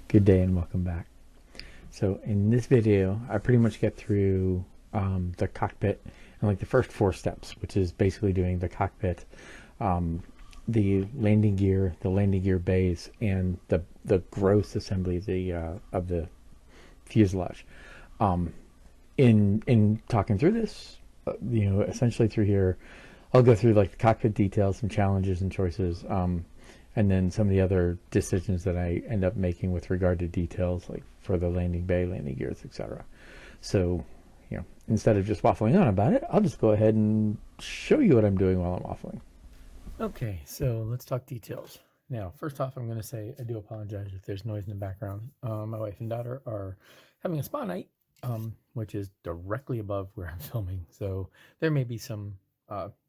Good day and welcome back. So in this video, I pretty much get through the cockpit and like the first 4 steps, which is basically doing the cockpit, the landing gear bays, and the gross assembly of the fuselage. In talking through this, essentially through here, I'll go through like the cockpit details, some challenges and choices. And then some of the other decisions that I end up making with regard to details, like for the landing bay, landing gears, etc. So, instead of just waffling on about it, I'll just go ahead and show you what I'm doing while I'm waffling. Okay, so let's talk details. Now, first off, I'm going to say I do apologize if there's noise in the background. My wife and daughter are having a spa night, which is directly above where I'm filming. So there may be some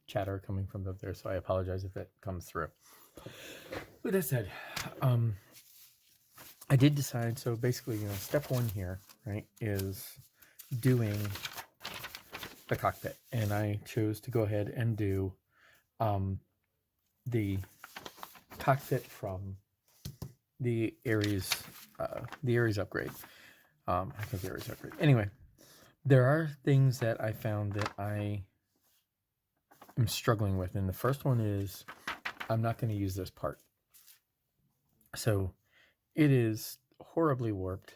chatter coming from up there, so I apologize if that comes through. With that said, I did decide, so basically, step 1 here, right, is doing the cockpit. And I chose to go ahead and do the cockpit from the Aries upgrade. I think the Aries upgrade. Anyway, there are things that I found that I am struggling with. And the first one is I'm not going to use this part. So it is horribly warped.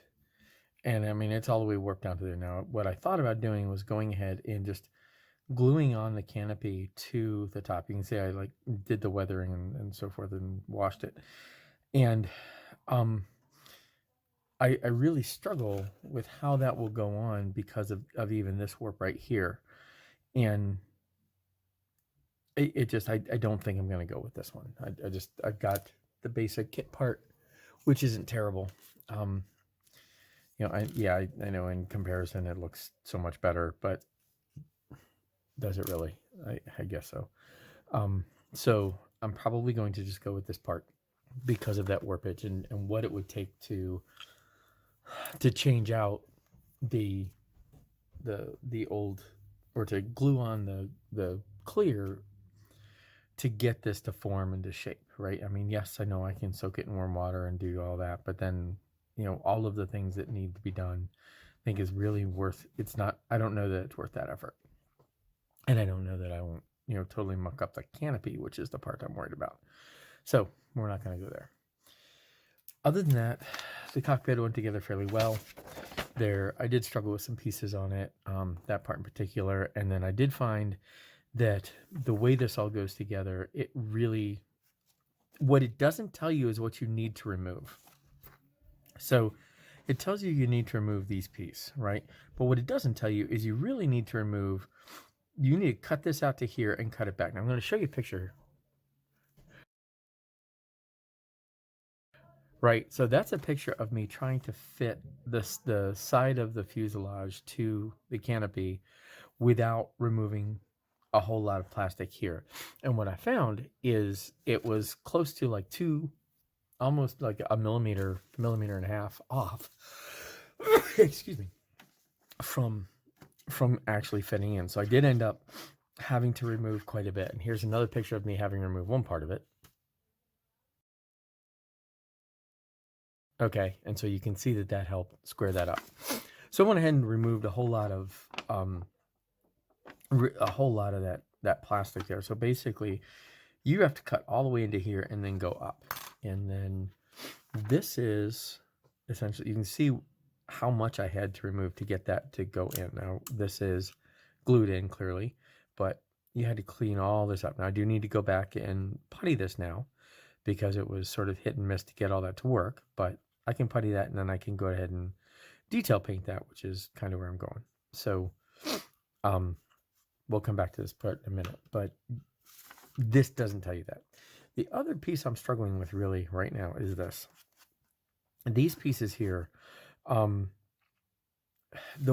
And I mean, it's all the way warped down to there. Now, what I thought about doing was going ahead and just gluing on the canopy to the top. You can see I like did the weathering and so forth and washed it. And I really struggle with how that will go on because of even this warp right here. And I don't think I'm going to go with this one. I've got the basic kit part, which isn't terrible. I know in comparison it looks so much better, but does it really? I guess so. So I'm probably going to just go with this part because of that warpage and what it would take to change out the old, or to glue on the clear to get this to form into shape, right? I mean, yes, I know I can soak it in warm water and do all that, but then, all of the things that need to be done, I think is really I don't know that it's worth that effort. And I don't know that I won't, totally muck up the canopy, which is the part I'm worried about. So we're not going to go there. Other than that, the cockpit went together fairly well. I did struggle with some pieces on it, that part in particular. And then I did find that the way this all goes together, what it doesn't tell you is what you need to remove. So it tells you need to remove these pieces, right? But what it doesn't tell you is you need to cut this out to here and cut it back. Now I'm going to show you a picture. Right, so that's a picture of me trying to fit the side of the fuselage to the canopy without removing a whole lot of plastic here. And what I found is it was close to like almost like a millimeter and a half off, excuse me, from actually fitting in. So I did end up having to remove quite a bit. And here's another picture of me having removed one part of it. Okay, and so you can see that helped square that up. So I went ahead and removed a whole lot of that plastic there. So basically, you have to cut all the way into here and then go up. And then this is essentially, you can see how much I had to remove to get that to go in. Now this is glued in clearly, but you had to clean all this up. Now I do need to go back and putty this now because it was sort of hit and miss to get all that to work, but I can putty that and then I can go ahead and detail paint that, which is kind of where I'm going. So we'll come back to this part in a minute, but this doesn't tell you that. The other piece I'm struggling with really right now is this. These pieces here, the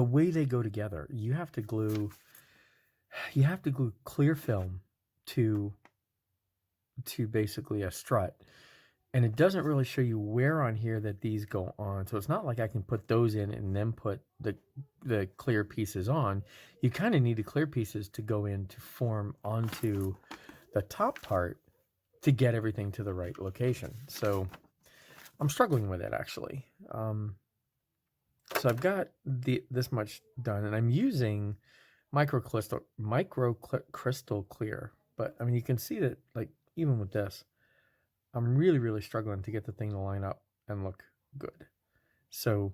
way they go together, you have to glue clear film to basically a strut. And it doesn't really show you where on here that these go on. So it's not like I can put those in and then put the clear pieces on. You kind of need the clear pieces to go in to form onto the top part to get everything to the right location. So I'm struggling with it actually. So I've got this much done, and I'm using crystal clear. But I mean, you can see that like even with this, I'm really struggling to get the thing to line up and look good. So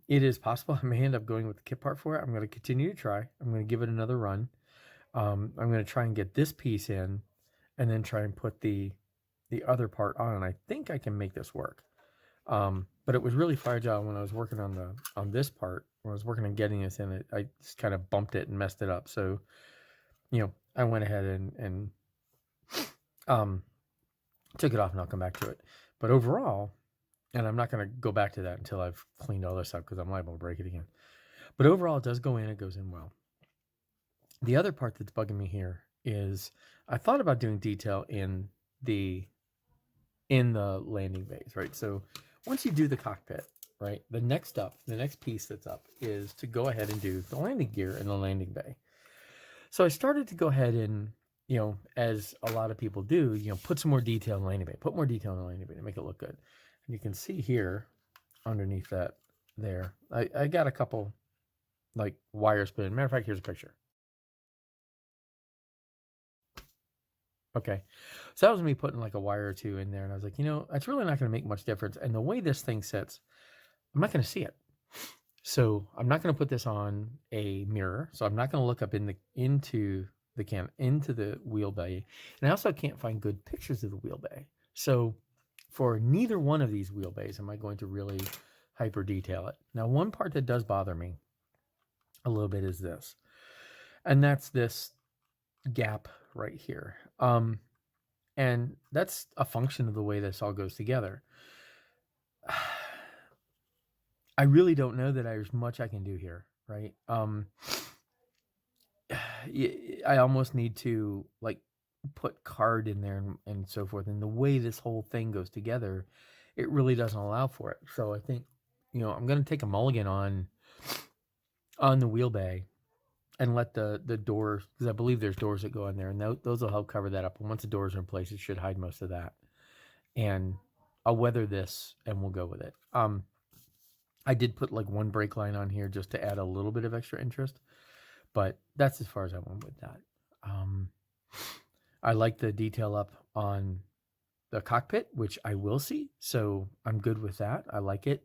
it is possible I may end up going with the kit part for it. I'm going to continue to try. I'm going to give it another run. I'm going to try and get this piece in, and then try and put the other part on. And I think I can make this work. But it was really fragile when I was working on this part. When I was working on getting this in, I just kind of bumped it and messed it up. So, I went ahead and took it off, and I'll come back to it. But overall, and I'm not going to go back to that until I've cleaned all this up because I'm liable to break it again. But overall, it does go in. It goes in well. The other part that's bugging me here is I thought about doing detail in the landing bays, right? So once you do the cockpit, right, the next piece that's up is to go ahead and do the landing gear in the landing bay. So I started to go ahead and, as a lot of people do, put some more detail in the landing bay, put more detail in the landing bay to make it look good. And you can see here underneath that there, I got a couple like wires put in. Matter of fact, here's a picture. Okay, so that was me putting like a wire or two in there, and I was like, that's really not going to make much difference. And the way this thing sits, I'm not going to see it. So I'm not going to put this on a mirror. So I'm not going to look up into the wheel bay. And I also can't find good pictures of the wheel bay. So for neither one of these wheel bays am I going to really hyper detail it. Now, one part that does bother me a little bit is this, and that's this gap right here. And that's a function of the way this all goes together. I really don't know that there's much I can do here, right? I almost need to like put card in there and so forth. And the way this whole thing goes together, it really doesn't allow for it. So I think, I'm going to take a mulligan on the wheel bay and let the doors, because I believe there's doors that go in there, and those will help cover that up. And once the doors are in place, it should hide most of that. And I'll weather this and we'll go with it. I did put like one brake line on here just to add a little bit of extra interest, but that's as far as I went with that. I like the detail up on the cockpit, which I will see, so I'm good with that. I like it.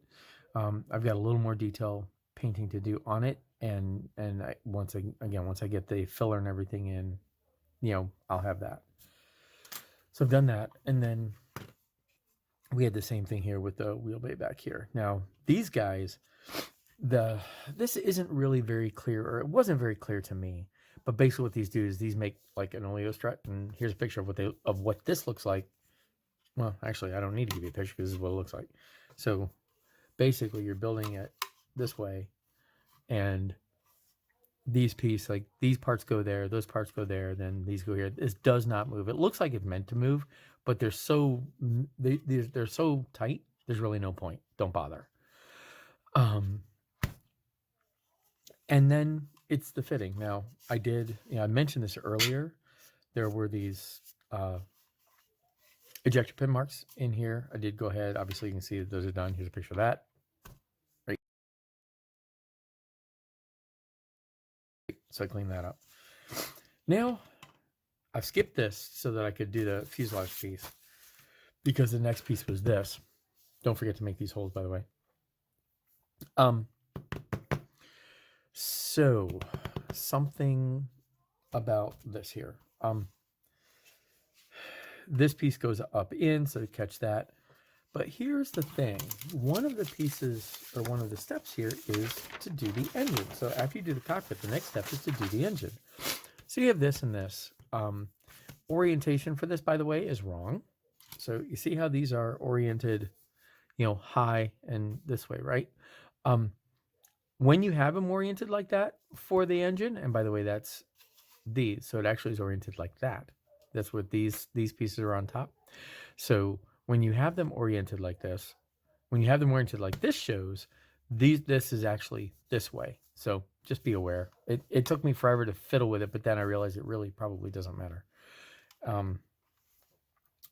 I've got a little more detail painting to do on it, and once I get the filler and everything in, I'll have that. So I've done that, and then we had the same thing here with the wheel bay back here. Now these guys, this isn't really very clear, or it wasn't very clear to me. But basically, what these do is these make like an oleo strut, and here's a picture of what this looks like. Well, actually, I don't need to give you a picture because this is what it looks like. So basically, you're building it this way, and these parts go there, those parts go there, then these go here. This does not move. It looks like it's meant to move, but they're so tight. There's really no point. Don't bother. And then it's the fitting. Now I mentioned this earlier. There were these ejector pin marks in here. I did go ahead. Obviously, you can see that those are done. Here's a picture of that. Right. So I cleaned that up. Now I've skipped this so that I could do the fuselage piece, because the next piece was this. Don't forget to make these holes, by the way. So something about this here. This piece goes up in, so to catch that. But here's the thing. One of the pieces, or one of the steps here, is to do the engine. So after you do the cockpit, the next step is to do the engine. So you have this and this. Orientation for this, by the way, is wrong. So you see how these are oriented, high and this way, right? When you have them oriented like that for the engine, and by the way, that's these, so it actually is oriented like that. That's what these pieces are on top. So when you have them oriented like this, shows this is actually this way. So just be aware. It took me forever to fiddle with it, but then I realized it really probably doesn't matter.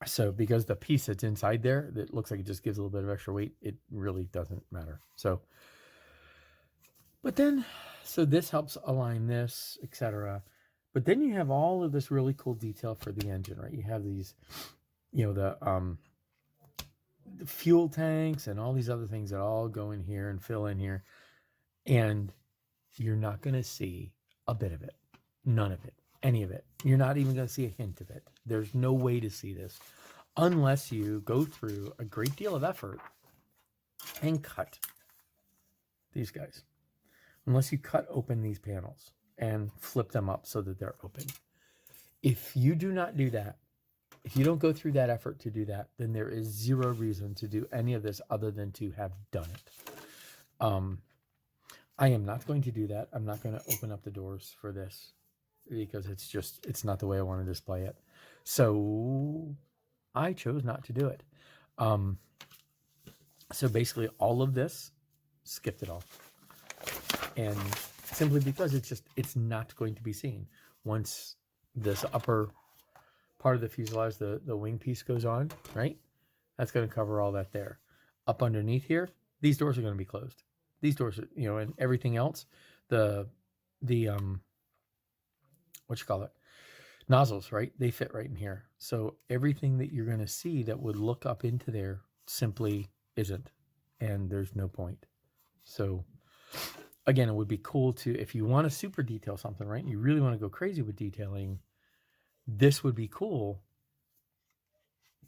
So because the piece that's inside there that looks like it just gives a little bit of extra weight, it really doesn't matter. So, but then, so this helps align this, etc. But then you have all of this really cool detail for the engine, right? You have these, the fuel tanks and all these other things that all go in here and fill in here. And you're not going to see a bit of it, none of it, any of it. You're not even going to see a hint of it. There's no way to see this unless you go through a great deal of effort and cut these guys. Unless you cut open these panels and flip them up so that they're open. If you do not do that, if you don't go through that effort to do that, then there is zero reason to do any of this other than to have done it. I am not going to do that. I'm not going to open up the doors for this because it's not the way I want to display it. So I chose not to do it. So basically all of this, skipped it all. And simply because it's not going to be seen. Once this upper part of the fuselage, the wing piece goes on, right? That's going to cover all that there. Up underneath here, these doors are going to be closed. These doors are, and everything else, the nozzles, right? They fit right in here. So everything that you're going to see that would look up into there simply isn't. And there's no point. So again, it would be cool to, if you want to super detail something, right? And you really want to go crazy with detailing, this would be cool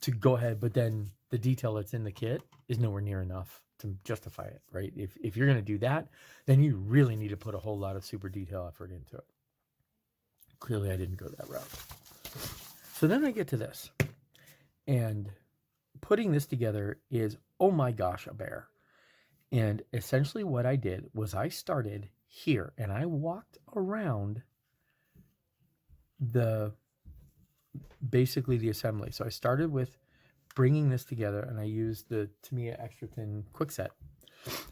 to go ahead, but then the detail that's in the kit is nowhere near enough to justify it, right? If you're going to do that, then you really need to put a whole lot of super detail effort into it. Clearly, I didn't go that route. So then I get to this. And putting this together is, oh my gosh, a bear. And essentially what I did was I started here and I walked around basically the assembly. So I started with bringing this together and I used the Tamiya extra thin quickset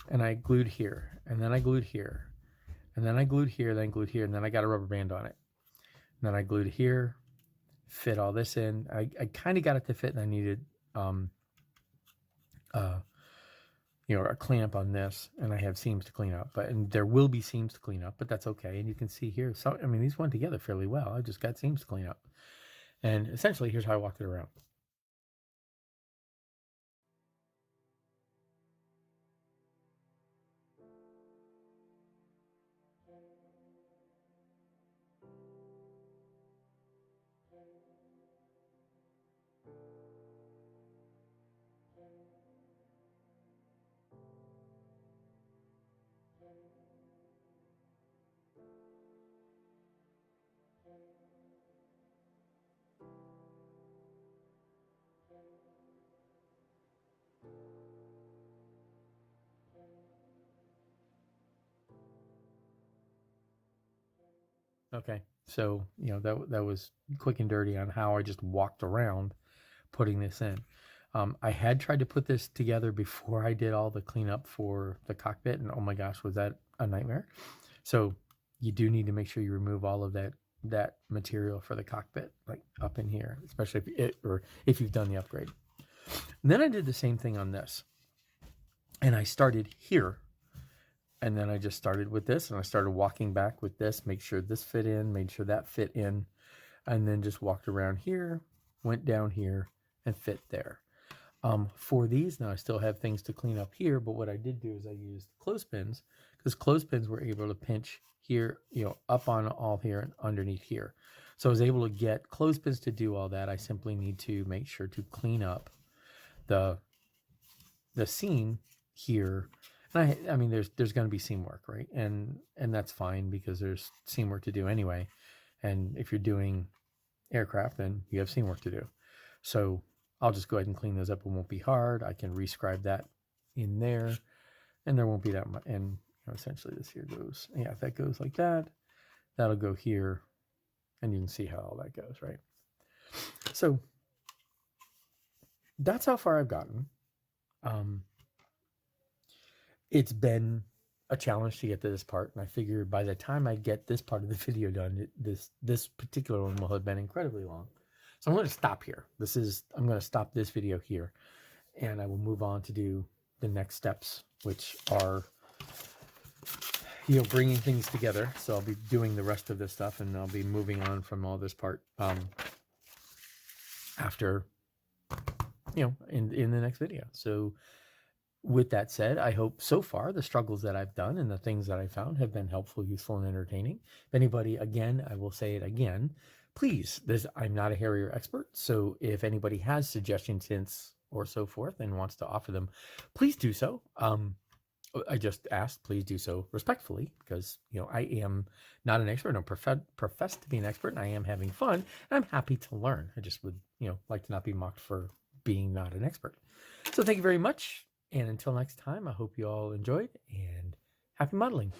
and I glued here and then I glued here and then I glued here, then glued here, and then I got a rubber band on it. And then I glued here, fit all this in. I kind of got it to fit and I needed a clamp on this, and I have seams to clean up, and there will be seams to clean up, but that's okay. And you can see here, so I mean, these went together fairly well. I just got seams to clean up, and essentially, here's how I walked it around. Okay, so that was quick and dirty on how I just walked around putting this in. I had tried to put this together before I did all the cleanup for the cockpit, and oh my gosh, was that a nightmare. So you do need to make sure you remove all of that material for the cockpit, like up in here, especially if you've done the upgrade. And then I did the same thing on this, and I started here. And then I just started with this and I started walking back with this, make sure this fit in, made sure that fit in, and then just walked around here, went down here and fit there. For these now I still have things to clean up here, but what I did do is I used clothespins because clothespins were able to pinch here, up on all here and underneath here. So I was able to get clothespins to do all that. I simply need to make sure to clean up the seam here. And I mean, there's going to be seam work, right? And that's fine because there's seam work to do anyway. And if you're doing aircraft, then you have seam work to do. So I'll just go ahead and clean those up. It won't be hard. I can rescribe that in there, and there won't be that much. And essentially, this here goes. Yeah, if that goes like that, that'll go here, and you can see how all that goes, right? So that's how far I've gotten. It's been a challenge to get to this part, and I figured by the time I get this part of the video done, this particular one will have been incredibly long. So I'm going to stop here. I'm going to stop this video here, and I will move on to do the next steps, which are, bringing things together. So I'll be doing the rest of this stuff, and I'll be moving on from all this part after, in the next video. So with that said, I hope so far the struggles that I've done and the things that I found have been helpful, useful, and entertaining. If anybody, again, I will say it again, please, I'm not a Harrier expert, so if anybody has suggestions, hints, or so forth and wants to offer them, please do so. I just asked, please do so respectfully, because, I am not an expert. I don't profess to be an expert, and I am having fun, and I'm happy to learn. I just would, like to not be mocked for being not an expert. So thank you very much. And until next time, I hope you all enjoyed, and happy modeling.